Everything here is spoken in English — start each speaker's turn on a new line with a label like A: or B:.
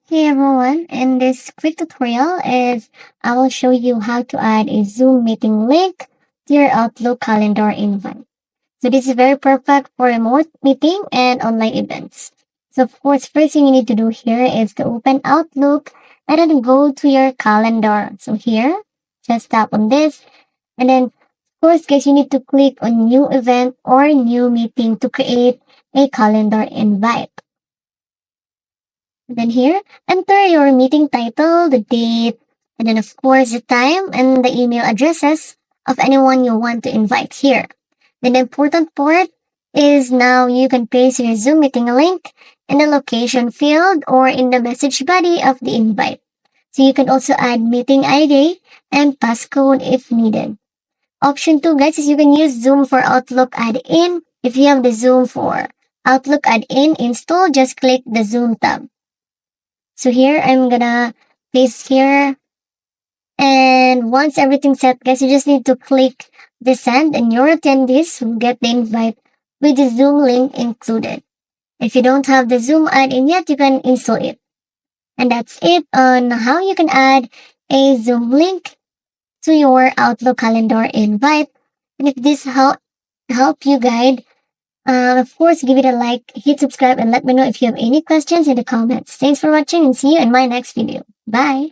A: Hey everyone, in this quick tutorial I will show you how to add a Zoom meeting link to your Outlook calendar invite. So this is very perfect for remote meeting and online events. So of course, first thing you need to do here is to open Outlook and then go to your calendar. So here, just tap on this and then of course guys you need to click on new event or new meeting to create a calendar invite. Then here, enter your meeting title, the date, and then of course the time and the email addresses of anyone you want to invite here. Then the important part is now you can paste your Zoom meeting link in the location field or in the message body of the invite. So you can also add meeting ID and passcode if needed. Option 2 guys is you can use Zoom for Outlook add-in. If you have the Zoom for Outlook add-in installed, just click the Zoom tab. So here I'm gonna paste here. And once everything's set, guys, you just need to click the send and your attendees will get the invite with the Zoom link included. If you don't have the Zoom add-in yet, you can install it. And that's it on how you can add a Zoom link to your Outlook calendar invite. And if this help you guide, of course, give it a like, hit subscribe, and let me know if you have any questions in the comments. Thanks for watching and see you in my next video. Bye!